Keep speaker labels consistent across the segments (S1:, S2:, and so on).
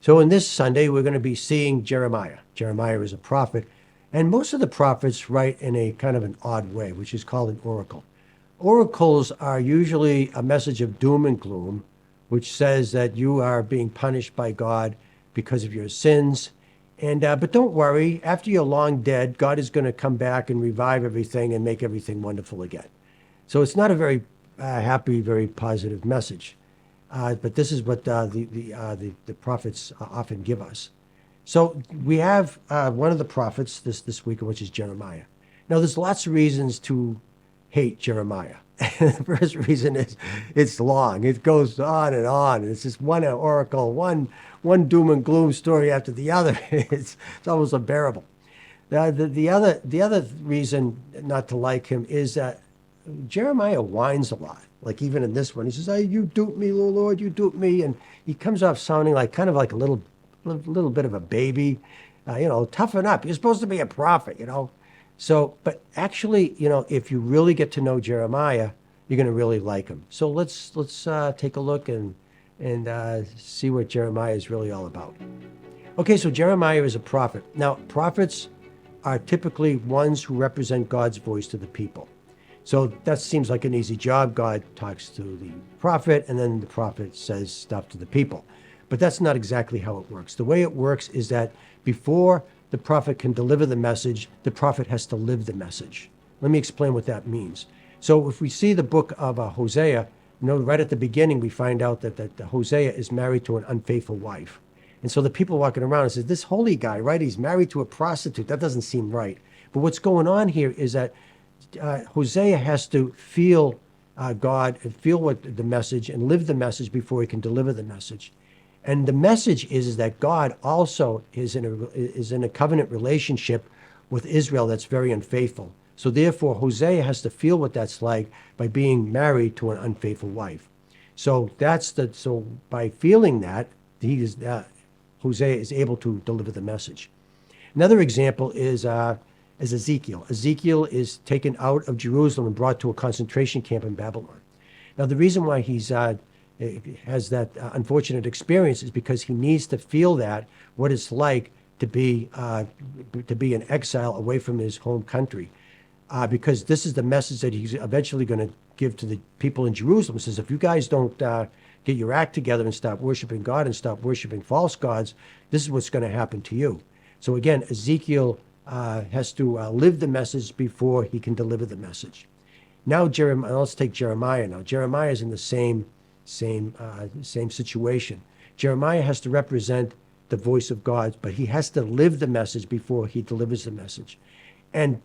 S1: So in this Sunday, we're going to be seeing Jeremiah. Jeremiah is a prophet, and most of the prophets write in a kind of an odd way, which is called an oracle. Oracles are usually a message of doom and gloom, which says that you are being punished by God because of your sins. And but don't worry, after you're long dead, God is going to come back and revive everything and make everything wonderful again. So it's not a very happy, very positive message. But this is what the prophets often give us. So we have one of the prophets this week, which is Jeremiah. Now, there's lots of reasons to hate Jeremiah. The first reason is it's long. It goes on and on. It's just one oracle, one doom and gloom story after the other. It's almost unbearable. The other reason not to like him is that Jeremiah whines a lot. Like even in this one, he says, "Hey, you duped me, Lord, you duped me," and he comes off sounding like kind of like a little bit of a baby. Toughen up. You're supposed to be a prophet. So, but actually, if you really get to know Jeremiah, you're going to really like him. So let's take a look and see what Jeremiah is really all about. Okay, so Jeremiah is a prophet. Now, prophets are typically ones who represent God's voice to the people. So that seems like an easy job. God talks to the prophet, and then the prophet says stuff to the people. But that's not exactly how it works. The way it works is that before the prophet can deliver the message, the prophet has to live the message. Let me explain what that means. So if we see the book of Hosea, right at the beginning, we find out that Hosea is married to an unfaithful wife. And so the people walking around and says, this holy guy, right? He's married to a prostitute. That doesn't seem right. But what's going on here is that Hosea has to feel God and feel what the message and live the message before he can deliver the message. And the message is that God also is in a covenant relationship with Israel that's very unfaithful. So therefore, Hosea has to feel what that's like by being married to an unfaithful wife. So by feeling that, Hosea is able to deliver the message. Another example is Ezekiel. Ezekiel is taken out of Jerusalem and brought to a concentration camp in Babylon. Now, the reason why he has that unfortunate experience is because he needs to feel what it's like to be in exile away from his home country, because this is the message that he's eventually going to give to the people in Jerusalem. He says, if you guys don't get your act together and stop worshiping God and stop worshiping false gods, this is what's going to happen to you. So again, Ezekiel has to live the message before he can deliver the message. Now, let's take Jeremiah. Now, Jeremiah is in the same situation. Jeremiah has to represent the voice of God, but he has to live the message before he delivers the message. And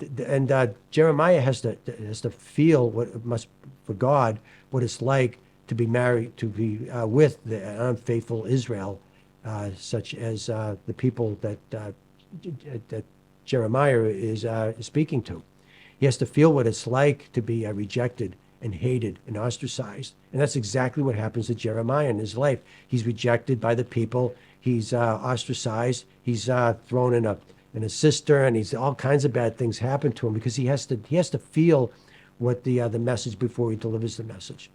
S1: Jeremiah has to feel for God what it's like to be married, to be with the unfaithful Israel, such as the people that Jeremiah is speaking to. He has to feel what it's like to be rejected and hated and ostracized. And that's exactly what happens to Jeremiah in his life. He's rejected by the people. He's ostracized. He's thrown in a cistern. All kinds of bad things happen to him because he has to feel what the message before he delivers the message.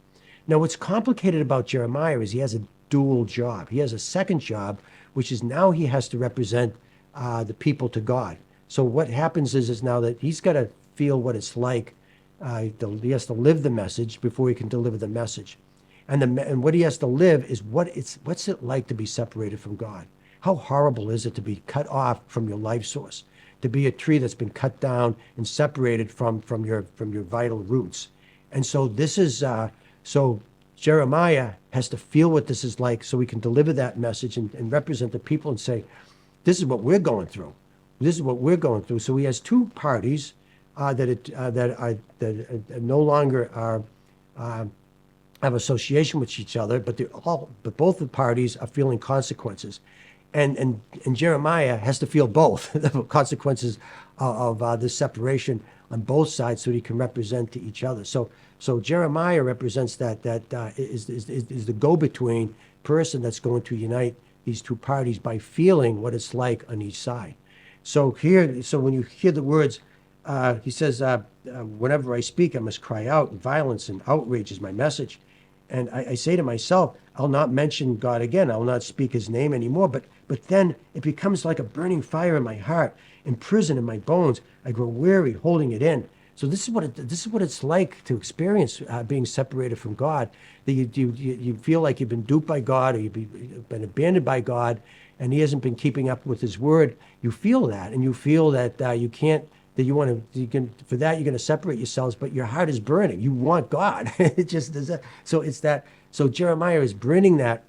S1: Now, what's complicated about Jeremiah is he has a dual job. He has a second job, which is now he has to represent the people to God. So what happens is now that he's got to feel what it's like. He has to live the message before he can deliver the message. And what he has to live is what's it like to be separated from God? How horrible is it to be cut off from your life source, to be a tree that's been cut down and separated from your vital roots? And so so Jeremiah has to feel what this is like so he can deliver that message and represent the people and say, this is what we're going through. This is what we're going through. So he has two parties that no longer have association with each other, but both the parties are feeling consequences, and Jeremiah has to feel both the consequences of this separation on both sides, so he can represent to each other. So Jeremiah represents that is the go-between person that's going to unite these two parties by feeling what it's like on each side. So when you hear the words, he says, whenever I speak, I must cry out, and violence and outrage is my message. And I say to myself, I'll not mention God again. I'll not speak his name anymore. But then it becomes like a burning fire in my heart, in prison in my bones. I grow weary holding it in. So this is what it's like to experience being separated from God. That you feel like you've been duped by God, or you've been abandoned by God, and he hasn't been keeping up with his word. You feel that, and you feel that you can't, that you want to, you can, for that you're going to separate yourselves, but your heart is burning. You want God. It just does that. So it's that. So Jeremiah is bringing that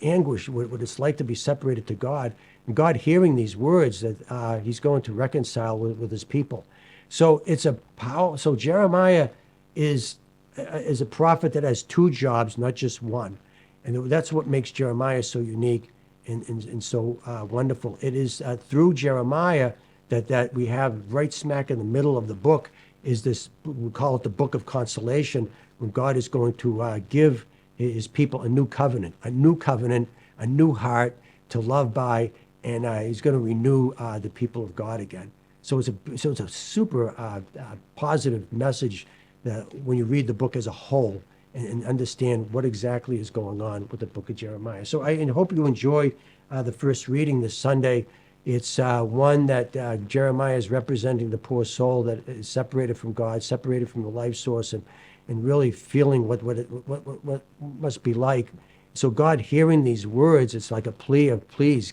S1: anguish, what it's like to be separated to God, and God hearing these words that he's going to reconcile with his people. So it's a power. So Jeremiah is a prophet that has two jobs, not just one, and that's what makes Jeremiah so unique and so wonderful. It is through Jeremiah that we have right smack in the middle of the book is this, we call it the book of consolation, when God is going to give his people a new covenant, a new heart to love by, and he's going to renew the people of God again. So it's a super positive message that when you read the book as a whole and understand what exactly is going on with the book of Jeremiah. So I hope you enjoy the first reading this Sunday. It's one that Jeremiah is representing the poor soul that is separated from God, separated from the life source, and really feeling what it must be like. So God hearing these words, it's like a plea of please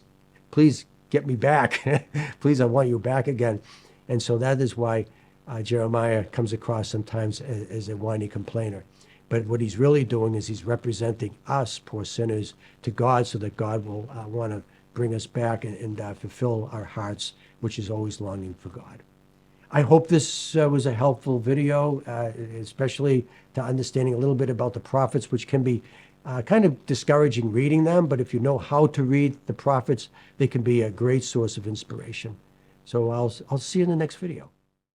S1: get me back. Please, I want you back again. And so that is why Jeremiah comes across sometimes as a whiny complainer. But what he's really doing is he's representing us, poor sinners, to God, so that God will want to bring us back and fulfill our hearts, which is always longing for God. I hope this was a helpful video, especially to understanding a little bit about the prophets, which can be kind of discouraging reading them, but if you know how to read the prophets, they can be a great source of inspiration. So I'll see you in the next video.